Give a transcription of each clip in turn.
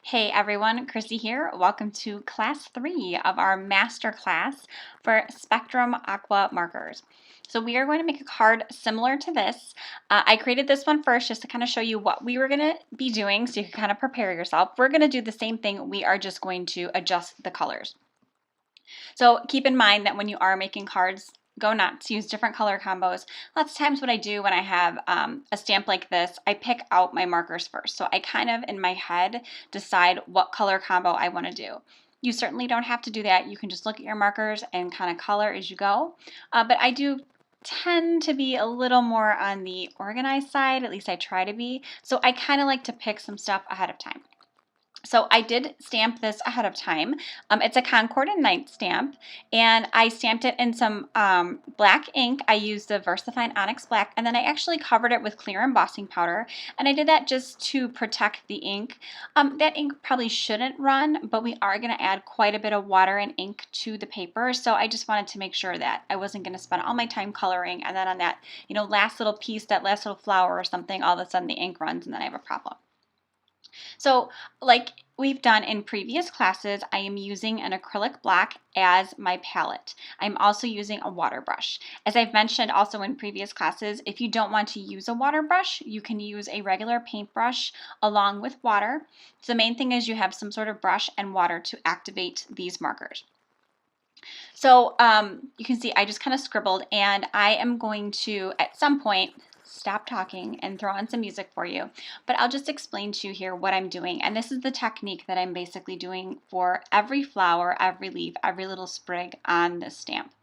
Hey everyone, Chrissy here. Welcome to class 3 of our Masterclass for Spectrum Aqua Markers. So we are going to make a card similar to this. I created this one first just to kind of show you what we were going to be doing so you can kind of prepare yourself. We're going to do the same thing. We are just going to adjust the colors. So keep in mind that when you are making cards, go nuts, use different color combos. Lots of times what I do when I have a stamp like this, I pick out my markers first. So I kind of, in my head, decide what color combo I want to do. You certainly don't have to do that. You can just look at your markers and kind of color as you go. But I do tend to be a little more on the organized side, at least I try to be. So I kind of like to pick some stuff ahead of time. So I did stamp this ahead of time. It's a Concord and Night stamp, and I stamped it in some black ink. I used the VersaFine Onyx Black, and then I actually covered it with clear embossing powder, and I did that just to protect the ink. That ink probably shouldn't run, but we are going to add quite a bit of water and ink to the paper, so I just wanted to make sure that I wasn't going to spend all my time coloring, and then on that, last little piece, that last little flower or something, all of a sudden the ink runs, and then I have a problem. So like we've done in previous classes, I am using an acrylic black as my palette. I'm also using a water brush. As I've mentioned also in previous classes, if you don't want to use a water brush, you can use a regular paintbrush along with water. So the main thing is you have some sort of brush and water to activate these markers. So you can see I just kind of scribbled, and I am going to, at some point, stop talking and throw on some music for you. But I'll just explain to you here what I'm doing. And this is the technique that I'm basically doing for every flower, every leaf, every little sprig on this stamp.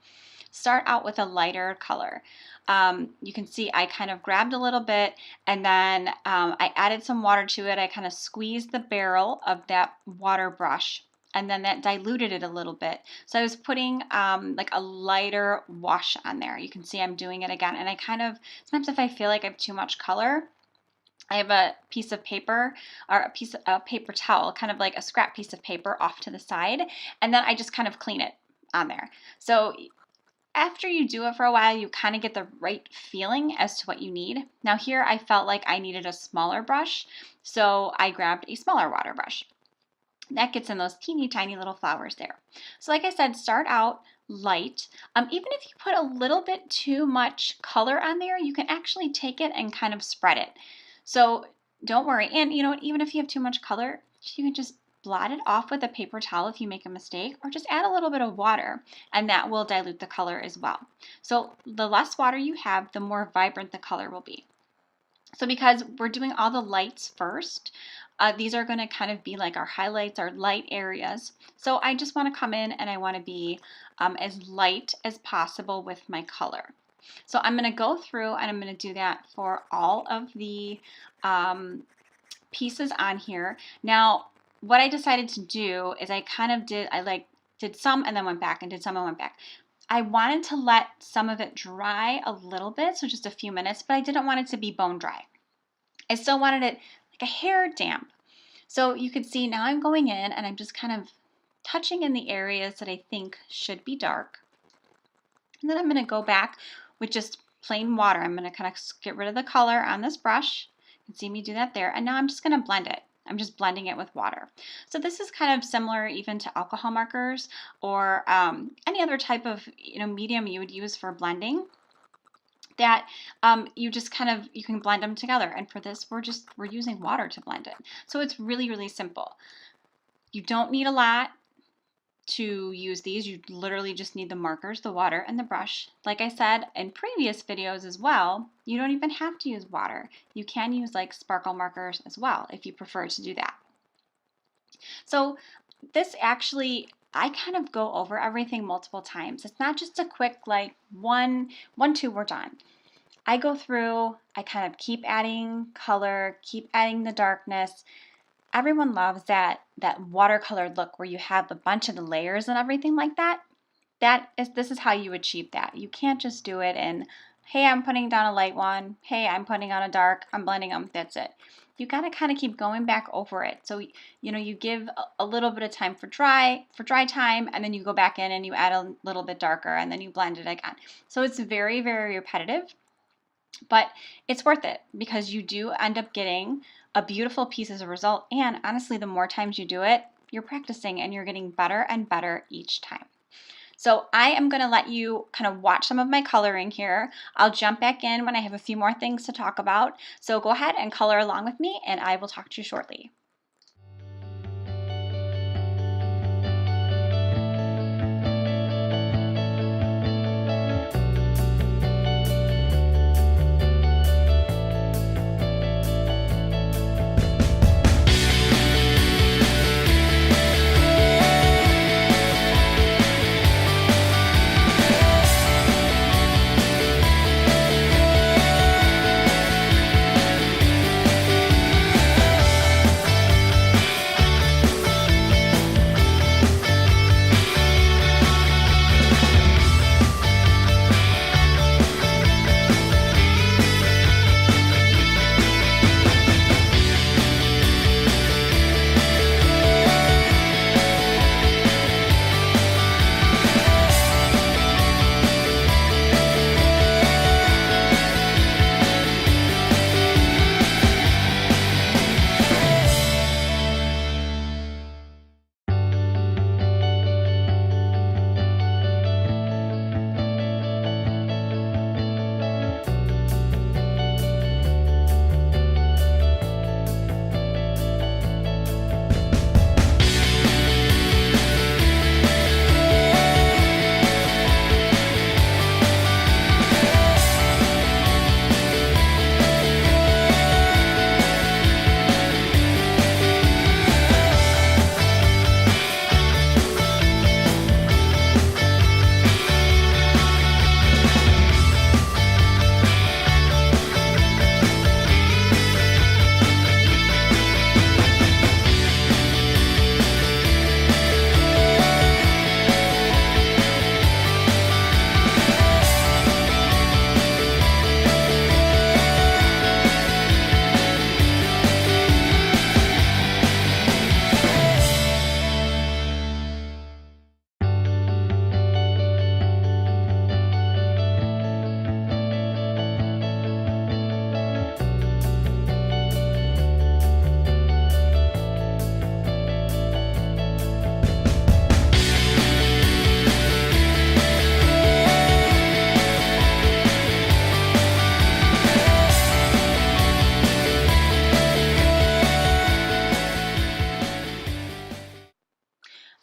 Start out with a lighter color. You can see I kind of grabbed a little bit, and then I added some water to it. I kind of squeezed the barrel of that water brush, and then that diluted it a little bit. So I was putting like a lighter wash on there. You can see I'm doing it again, and I kind of, sometimes if I feel like I have too much color, I have a piece of paper or a paper towel, kind of like a scrap piece of paper off to the side, and then I just kind of clean it on there. So after you do it for a while, you kind of get the right feeling as to what you need. Now here I felt like I needed a smaller brush, so I grabbed a smaller water brush. That gets in those teeny tiny little flowers there. So like I said, start out light. Even if you put a little bit too much color on there, you can actually take it and kind of spread it. So don't worry. And even if you have too much color, you can just blot it off with a paper towel if you make a mistake, or just add a little bit of water, and that will dilute the color as well. So the less water you have, the more vibrant the color will be. So because we're doing all the lights first, these are going to kind of be like our highlights, our light areas. So I just want to come in and I want to be as light as possible with my color. So I'm going to go through and I'm going to do that for all of the pieces on here. Now, what I decided to do is I did some and then went back, and did some and went back. I wanted to let some of it dry a little bit, so just a few minutes, but I didn't want it to be bone dry. I still wanted it like a hair damp. So you can see now I'm going in and I'm just kind of touching in the areas that I think should be dark. And then I'm going to go back with just plain water. I'm going to kind of get rid of the color on this brush. You can see me do that there. And now I'm just going to blend it. I'm just blending it with water. So this is kind of similar even to alcohol markers or any other type of medium you would use for blending, that you can blend them together. And for this, we're using water to blend it. So it's really, really simple. You don't need a lot to use these. You literally just need the markers, the water, and the brush. Like I said in previous videos as well, you don't even have to use water. You can use like sparkle markers as well if you prefer to do that. So this actually, I kind of go over everything multiple times. It's not just a quick like one, two, we're done. I go through, I kind of keep adding color, keep adding the darkness. Everyone loves that watercolored look where you have a bunch of the layers and everything like that. This is how you achieve that. You can't just do it in, hey, I'm putting down a light one, hey, I'm putting on a dark, I'm blending them, that's it. You got to kind of keep going back over it. So, you give a little bit of time for dry time, and then you go back in and you add a little bit darker, and then you blend it again. So it's very, very repetitive. But it's worth it because you do end up getting a beautiful piece as a result. And honestly, the more times you do it, you're practicing and you're getting better and better each time. So I am going to let you kind of watch some of my coloring here. I'll jump back in when I have a few more things to talk about. So go ahead and color along with me, and I will talk to you shortly.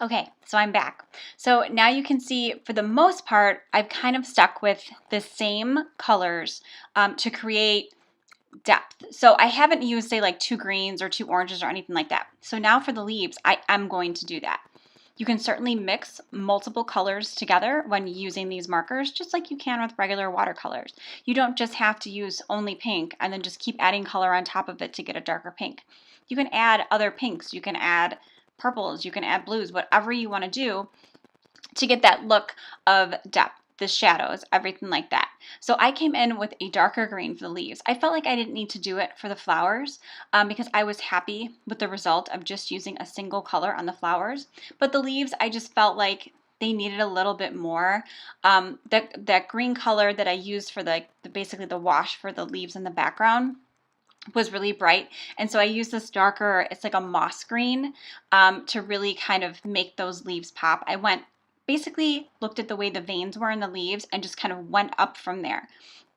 Okay, so I'm back. So now you can see for the most part, I've kind of stuck with the same colors to create depth. So I haven't used, say, like 2 greens or 2 oranges or anything like that. So now for the leaves, I am going to do that. You can certainly mix multiple colors together when using these markers, just like you can with regular watercolors. You don't just have to use only pink and then just keep adding color on top of it to get a darker pink. You can add other pinks, you can add purples, you can add blues, whatever you want to do to get that look of depth, the shadows, everything like that. So I came in with a darker green for the leaves. I felt like I didn't need to do it for the flowers because I was happy with the result of just using a single color on the flowers. But the leaves, I just felt like they needed a little bit more. That green color that I used for basically the wash for the leaves in the background was really bright, and so I used this darker, it's like a moss green, to really kind of make those leaves pop. I basically looked at the way the veins were in the leaves and just kind of went up from there.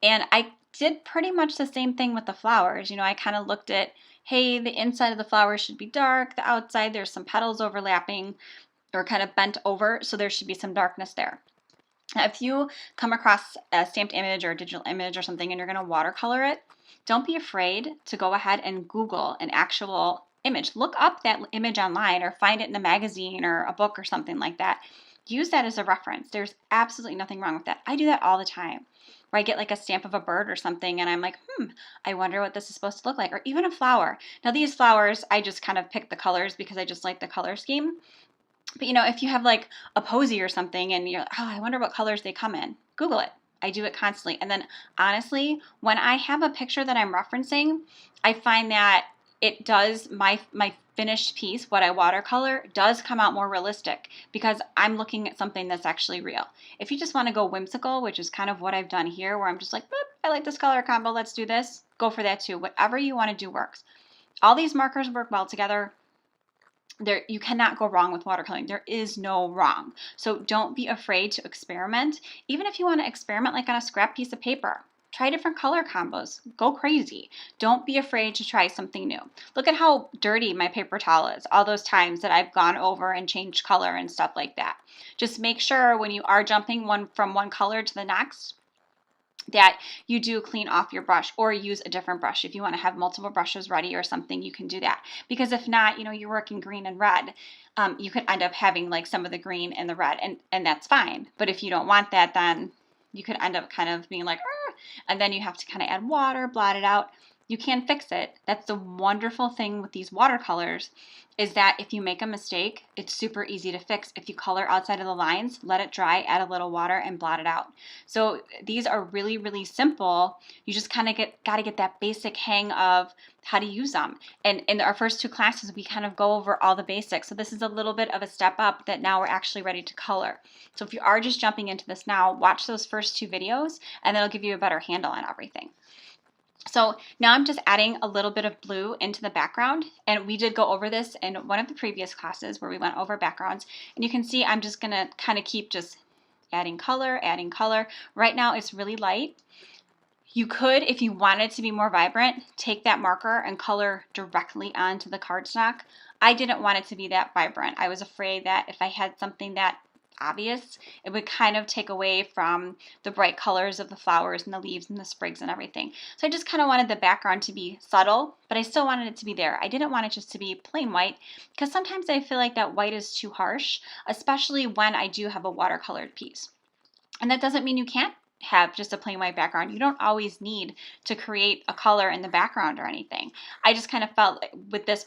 And I did pretty much the same thing with the flowers. I kind of looked at, hey, the inside of the flower should be dark, the outside there's some petals overlapping or kind of bent over, so there should be some darkness there. Now, if you come across a stamped image or a digital image or something and you're going to watercolor it, don't be afraid to go ahead and Google an actual image. Look up that image online or find it in a magazine or a book or something like that. Use that as a reference. There's absolutely nothing wrong with that. I do that all the time. Where I get like a stamp of a bird or something and I'm like, I wonder what this is supposed to look like. Or even a flower. Now these flowers, I just kind of pick the colors because I just like the color scheme. But if you have like a posy or something and you're like, oh, I wonder what colors they come in, Google it. I do it constantly. And then honestly, when I have a picture that I'm referencing, I find that it does, my finished piece, what I watercolor, does come out more realistic because I'm looking at something that's actually real. If you just want to go whimsical, which is kind of what I've done here, where I'm just like, I like this color combo, let's do this, go for that too. Whatever you want to do works. All these markers work well together. You cannot go wrong with watercoloring. There is no wrong. So don't be afraid to experiment. Even if you want to experiment like on a scrap piece of paper, try different color combos. Go crazy. Don't be afraid to try something new. Look at how dirty my paper towel is, all those times that I've gone over and changed color and stuff like that. Just make sure when you are jumping from one color to the next, that you do clean off your brush or use a different brush. If you want to have multiple brushes ready or something, you can do that. Because if not, you're working green and red, you could end up having like some of the green and the red, and that's fine. But if you don't want that, then you could end up kind of being like, and then you have to kind of add water, blot it out. You can fix it. That's the wonderful thing with these watercolors, is that if you make a mistake, it's super easy to fix. If you color outside of the lines, let it dry, add a little water, and blot it out. So these are really, really simple. You just kind of got to get that basic hang of how to use them. And in our first two classes, we kind of go over all the basics. So this is a little bit of a step up that now we're actually ready to color. So if you are just jumping into this now, watch those first two videos, and that'll give you a better handle on everything. So now I'm just adding a little bit of blue into the background, and we did go over this in one of the previous classes where we went over backgrounds, and you can see I'm just going to kind of keep just adding color, adding color. Right now it's really light. You could, if you wanted to be more vibrant, take that marker and color directly onto the cardstock. I didn't want it to be that vibrant. I was afraid that if I had something that obvious, it would kind of take away from the bright colors of the flowers and the leaves and the sprigs and everything. So I just kind of wanted the background to be subtle, but I still wanted it to be there. I didn't want it just to be plain white, because sometimes I feel like that white is too harsh, especially when I do have a watercolored piece. And that doesn't mean you can't have just a plain white background. You don't always need to create a color in the background or anything. I just kind of felt like with this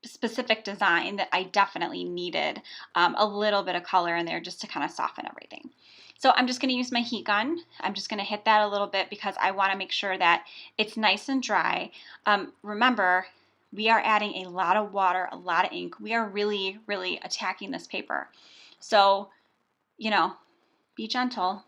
specific design that I definitely needed a little bit of color in there just to kind of soften everything. So I'm just going to use my heat gun. I'm just going to hit that a little bit because I want to make sure that it's nice and dry. Remember, we are adding a lot of water, a lot of ink. We are really, really attacking this paper. So, be gentle.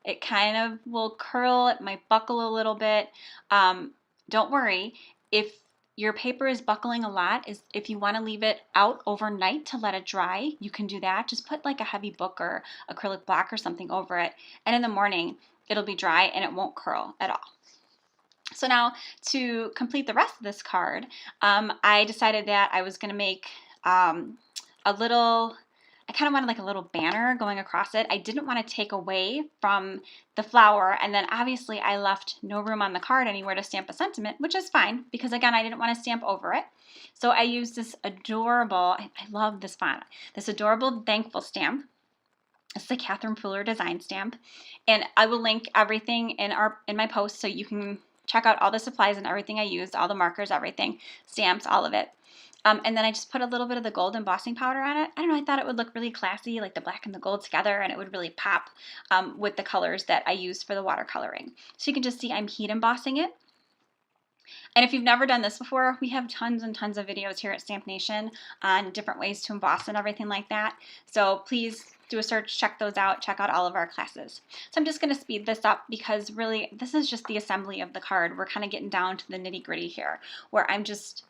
It kind of will curl, it might buckle a little bit. Don't worry. If your paper is buckling a lot, if you want to leave it out overnight to let it dry, you can do that. Just put like a heavy book or acrylic block or something over it, and in the morning it'll be dry and it won't curl at all. So now to complete the rest of this card, I decided that I was going to make I kind of wanted like a little banner going across it. I didn't want to take away from the flower, and then obviously I left no room on the card anywhere to stamp a sentiment, which is fine because again, I didn't want to stamp over it. So I used this adorable, I love this font, this adorable thankful stamp. It's the Catherine Fuller design stamp, and I will link everything in my post so you can check out all the supplies and everything I used, all the markers, everything, stamps, all of it. And then I just put a little bit of the gold embossing powder on it. I don't know, I thought it would look really classy, like the black and the gold together, and it would really pop with the colors that I used for the watercoloring. So you can just see I'm heat embossing it. And if you've never done this before, we have tons and tons of videos here at Stamp Nation on different ways to emboss and everything like that. So please do a search, check those out, check out all of our classes. So I'm just going to speed this up because really this is just the assembly of the card. We're kind of getting down to the nitty gritty here where I'm just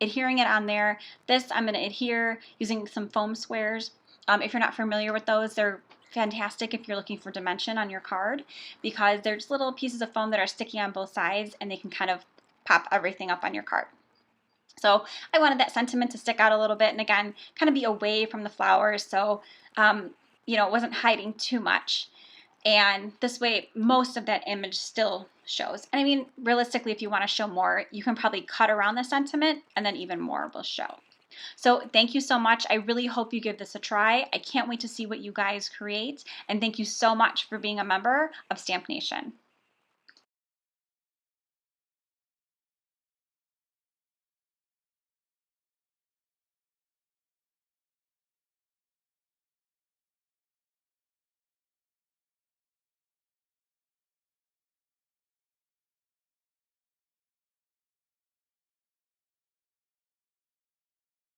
adhering it on there. This I'm going to adhere using some foam squares. If you're not familiar with those, they're fantastic if you're looking for dimension on your card because they're just little pieces of foam that are sticky on both sides and they can kind of pop everything up on your card. So I wanted that sentiment to stick out a little bit and again, kind of be away from the flowers so it wasn't hiding too much. And this way, most of that image still shows. And I mean, realistically, if you want to show more, you can probably cut around the sentiment and then even more will show. So thank you so much. I really hope you give this a try. I can't wait to see what you guys create. And thank you so much for being a member of Stamp Nation.